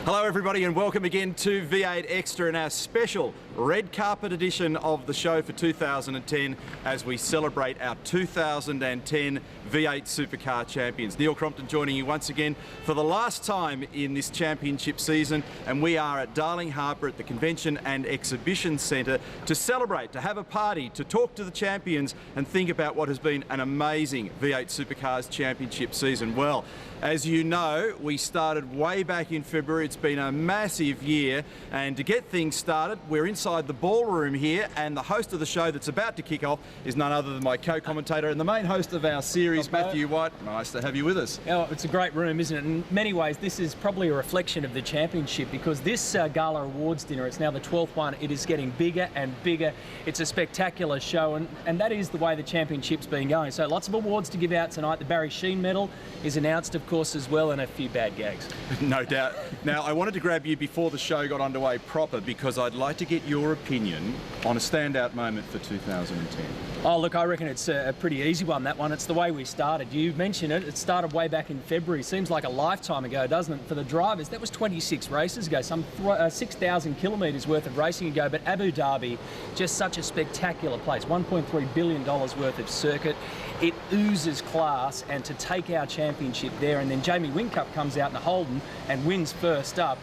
Hello everybody and welcome again to V8 Extra and our special red carpet edition of the show for 2010 as we celebrate our 2010 V8 Supercar Champions. Neil Crompton joining you once again for the last time in this championship season, and we are at Darling Harbour at the Convention and Exhibition Centre to celebrate, to have a party, to talk to the champions and think about what has been an amazing V8 Supercars Championship season. Well, as you know, we started way back in February. It's been a massive year, and to get things started, we're inside the ballroom here, and the host of the show that's about to kick off is none other than my co-commentator and the main host of our series, Matthew White. Nice to have you with us. Oh, it's a great room, isn't it? In many ways, this is probably a reflection of the championship, because this Gala Awards dinner, it's now the 12th one, it is getting bigger and bigger. It's a spectacular show, and that is the way the championship's been going. So lots of awards to give out tonight. The Barry Sheen medal is announced, of course, as well, and a few bad gags. No doubt. Now, I wanted to grab you before the show got underway proper, because I'd like to get your opinion on a standout moment for 2010. Oh, look, I reckon it's a pretty easy one, that one. It's the way we started. You mentioned it. It started way back in February. Seems like a lifetime ago, doesn't it? For the drivers, that was 26 races ago, some 6,000 kilometres worth of racing ago. But Abu Dhabi, just such a spectacular place. $1.3 billion worth of circuit. It oozes class, and to take our championship there, and then Jamie Whincup comes out in the Holden and wins first up,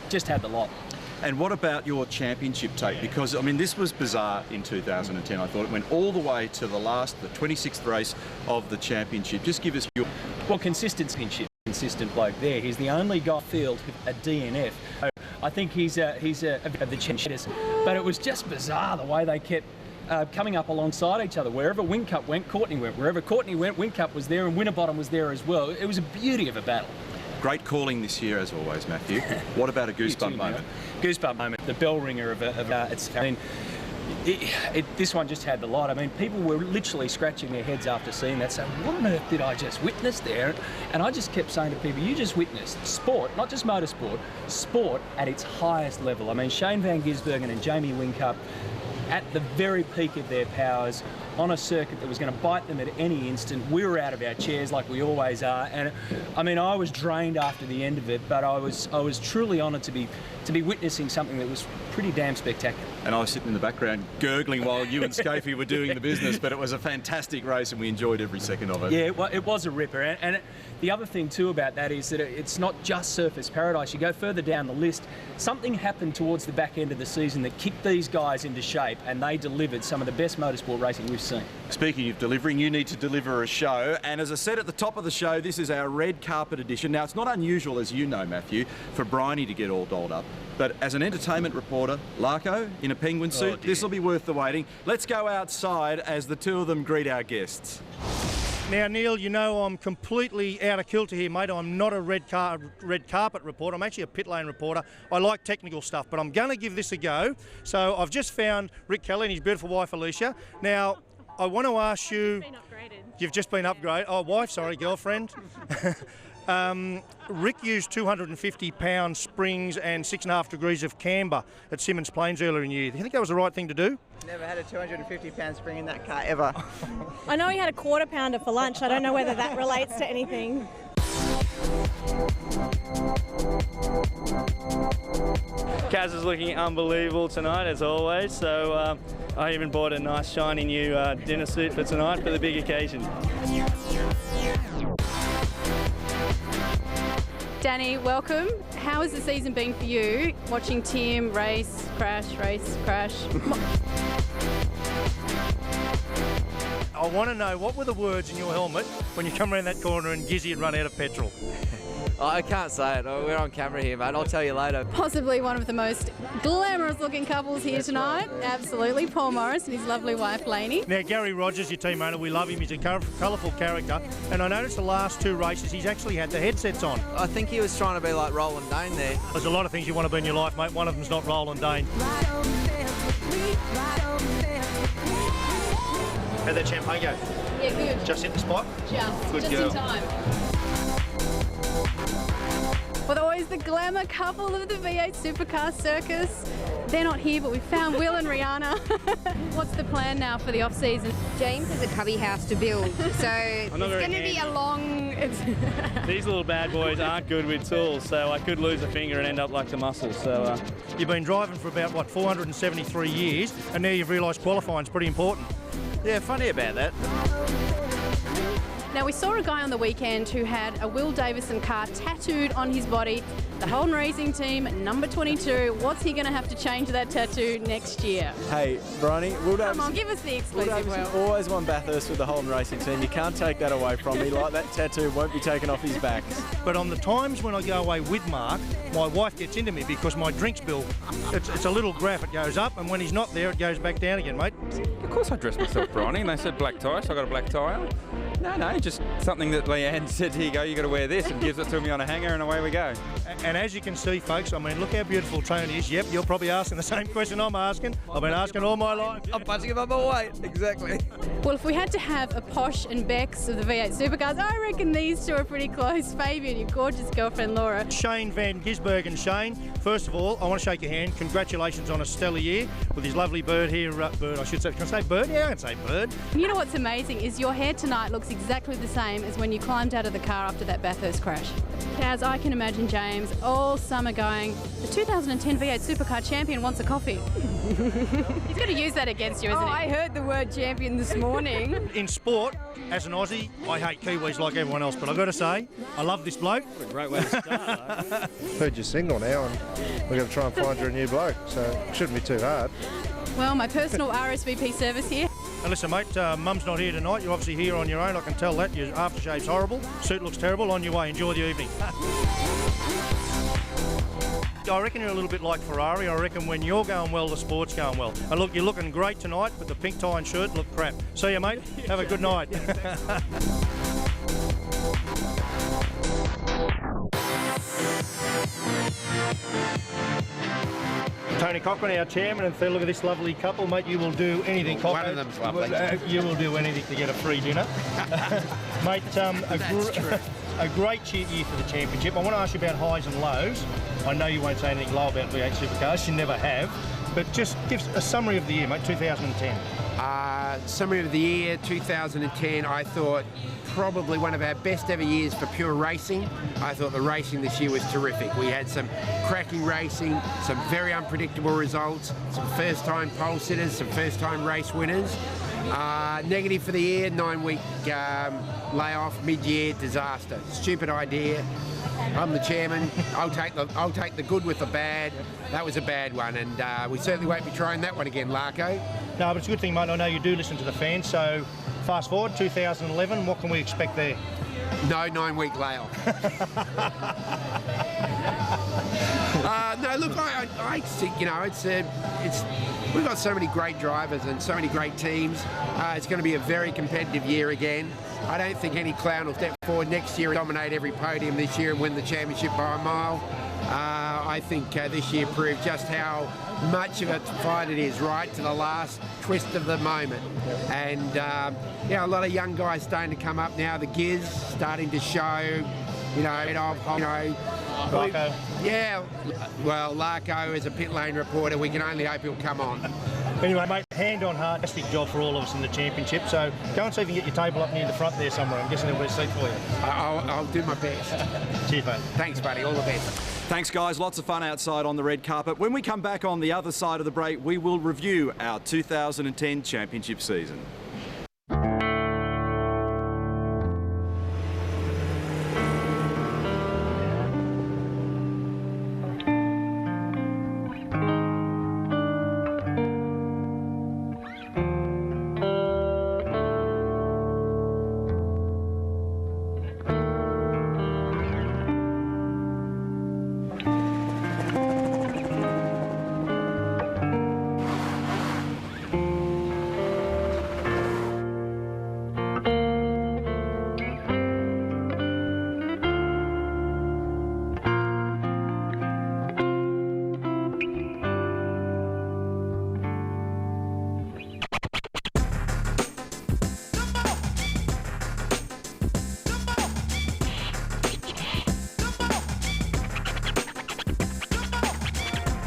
just had the lot. And what about your championship take? Because, I mean, this was bizarre in 2010. I thought it went all the way to the 26th race of the championship. Just give us your... Well, consistency, consistent bloke there. He's the only guy field with a DNF. I think he's of the champions. But it was just bizarre the way they kept coming up alongside each other. Wherever Whincup went, Courtney went. Wherever Courtney went, Whincup was there, and Winterbottom was there as well. It was a beauty of a battle. Great calling this year, as always, Matthew. What about a goosebump moment? Goosebump moment, the bell ringer of it's. I mean, this one just had the lot. I mean, people were literally scratching their heads after seeing that, saying, what on earth did I just witness there? And I just kept saying to people, you just witnessed sport, not just motorsport, sport at its highest level. I mean, Shane Van Gisbergen and Jamie Whincup at the very peak of their powers on a circuit that was going to bite them at any instant. We were out of our chairs like we always are, and I mean, I was drained after the end of it, but I was truly honoured to be witnessing something that was pretty damn spectacular. And I was sitting in the background gurgling while you and Scafey were doing the business, but it was a fantastic race and we enjoyed every second of it. Yeah, it was a ripper, and the other thing too about that is that it's not just surface paradise. You go further down the list, something happened towards the back end of the season that kicked these guys into shape, and they delivered some of the best motorsport racing we've seen. Speaking of delivering, you need to deliver a show, and as I said at the top of the show, this is our red carpet edition. Now, it's not unusual, as you know, Matthew, for Bryony to get all dolled up, but as an entertainment reporter, Larko in a penguin suit, this will be worth the waiting. Let's go outside as the two of them greet our guests. Now, Neil, you know I'm completely out of kilter here, mate. I'm not a red carpet reporter. I'm actually a pit lane reporter. I like technical stuff, but I'm going to give this a go. So I've just found Rick Kelly and his beautiful wife, Alicia. Now, I want to ask you... You've just been upgraded. Oh, wife, sorry, girlfriend. Rick used 250-pound springs and 6.5 degrees of camber at Symmons Plains earlier in the year. Do you think that was the right thing to do? Never had a 250-pound spring in that car, ever. I know he had a quarter pounder for lunch. I don't know whether that relates to anything. Kaz is looking unbelievable tonight, as always, so I even bought a nice shiny new dinner suit for tonight for the big occasion. Danny, welcome. How has the season been for you, watching Tim race, crash? I want to know, what were the words in your helmet when you come around that corner and Gizzy had run out of petrol? I can't say it. We're on camera here, mate. I'll tell you later. Possibly one of the most glamorous looking couples here tonight. Absolutely. Paul Morris and his lovely wife, Lainey. Now, Gary Rogers, your team owner, we love him. He's a colourful character. And I noticed the last two races, he's actually had the headsets on. I think he was trying to be like Roland Dane there. There's a lot of things you want to be in your life, mate. One of them's not Roland Dane. How'd that champagne go? Yeah, good. Just hit the spot? Just girl. in time. Well, always the glamour couple of the V8 Supercar Circus. They're not here, but we found Will and Rihanna. What's the plan now for the off-season? James has a cubby house to build, so it's going to be a long These little bad boys aren't good with tools, so I could lose a finger and end up like the muscles. So You've been driving for about, what, 473 years, and now you've realised qualifying's pretty important. Yeah, funny about that. Now, we saw a guy on the weekend who had a Will Davison car tattooed on his body. The Holden Racing Team, number 22. What's he going to have to change that tattoo next year? Hey, Bronny, Will Davison. Come on, give us the Will exclusive, Davison Will. always won Bathurst with the Holden Racing Team. You can't take that away from me. Like, that tattoo won't be taken off his back. But on the times when I go away with Mark, my wife gets into me because my drinks bill, it's a little graph. It goes up, and when he's not there, it goes back down again, mate. Of course I dressed myself, Bronny, and they said black tie, so I got a black tie on. No, just something that Leanne said, here you go, you got to wear this, and gives it to me on a hanger, and away we go. And as you can see, folks, I mean, look how beautiful Tony is. Yep, you're probably asking the same question I'm asking. I've been asking all my life. I'm punching above my weight, exactly. Well, if we had to have a Posh and Bex of the V8 Supercars, I reckon these two are pretty close. Fabian, your gorgeous girlfriend, Laura. Shane Van Gisbergen. Shane, first of all, I want to shake your hand. Congratulations on a stellar year with his lovely bird here. Bird, I should say. Can I say bird? Yeah, I can say bird. You know what's amazing is your hair tonight looks exactly the same as when you climbed out of the car after that Bathurst crash. Kaz, I can imagine James all summer going, the 2010 V8 Supercar champion wants a coffee. He's going to use that against you, isn't he? I heard the word champion this morning. In sport, as an Aussie, I hate Kiwis like everyone else, but I've got to say, I love this bloke. What a great way to start. Heard you're single now, and we're going to try and find you a new bloke, so it shouldn't be too hard. Well, my personal RSVP service here. And listen, mate, Mum's not here tonight. You're obviously here on your own. I can tell that. Your aftershave's horrible. Suit looks terrible. On your way. Enjoy the evening. I reckon you're a little bit like Ferrari. I reckon when you're going well, the sport's going well. And look, you're looking great tonight, but the pink tie and shirt look crap. See you, mate. Have a good night. Tony Cochran, our chairman, and look at this lovely couple, mate. You will do anything. One of them's lovely. You will do anything to get a free dinner, mate. A great year for the championship. I want to ask you about highs and lows. I know you won't say anything low about V8 Supercars. You never have, but just give a summary of the year, mate. 2010. Summary of the year 2010. I thought probably one of our best ever years for pure racing. I thought the racing this year was terrific. We had some cracking racing, some very unpredictable results, some first-time pole sitters, some first-time race winners. Negative for the year, 9-week layoff, mid-year disaster. Stupid idea. I'm the chairman. I'll take the good with the bad. That was a bad one, and we certainly won't be trying that one again, Larko. No, but it's a good thing, mate. I know you do listen to the fans. So, fast forward 2011. What can we expect there? No 9-week layoff. No, look, I think, you know, we've got so many great drivers and so many great teams. It's going to be a very competitive year again. I don't think any clown will step forward next year and dominate every podium this year and win the championship by a mile. I think this year proved just how much of a fight it is, right to the last twist of the moment. And yeah, a lot of young guys starting to come up now. The gears starting to show. Larko. Yeah, well, Larko is a pit lane reporter. We can only hope he'll come on. Anyway, mate, hand on heart, fantastic job for all of us in the championship. So go and see if you can get your table up near the front there somewhere. I'm guessing there'll be a seat for you. I'll do my best. Cheers, mate. Thanks, buddy. All the best. Thanks, guys. Lots of fun outside on the red carpet. When we come back on the other side of the break, we will review our 2010 championship season.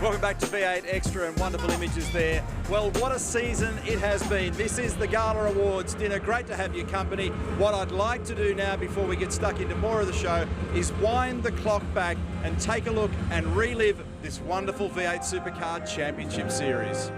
Welcome back to V8 Extra, and wonderful images there. Well, what a season it has been. This is the Gala Awards dinner. Great to have your company. What I'd like to do now before we get stuck into more of the show is wind the clock back and take a look and relive this wonderful V8 Supercar Championship Series.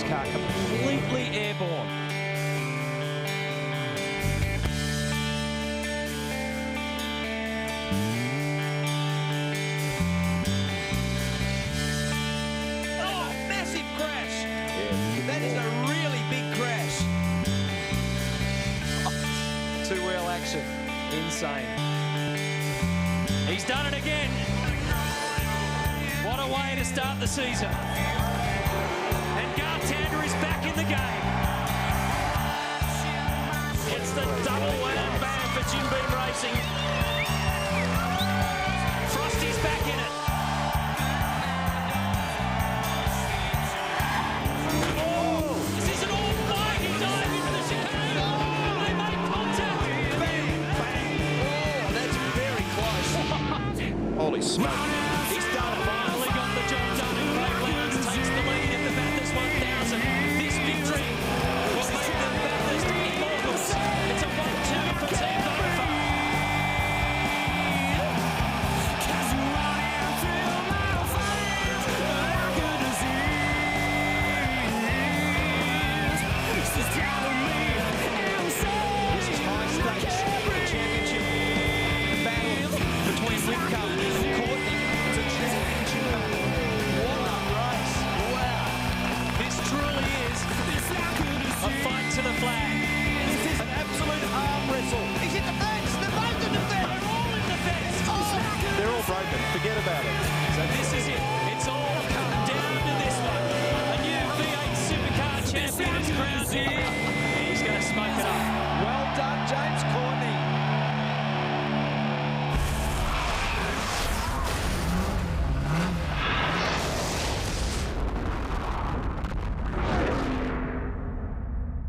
Car completely airborne. Oh, massive crash. Yeah. That is a really big crash. Two-wheel action. Insane. He's done it again. What a way to start the season. Is back in the game. It's the double wham bam for Jim Beam Racing. Frosty's back in it. Oh, this is an almighty dive into the chicane. Oh, they made contact. Bang, bang. Oh, that's very close. Holy smoke. He's done it. Finally got the job done. Blake Lance takes the lead in the Bathurst 1000. This victory will make the Bathurst immortals. It's a 1-2 for Team Vodafone. This is high stakes championship battle between Whitcup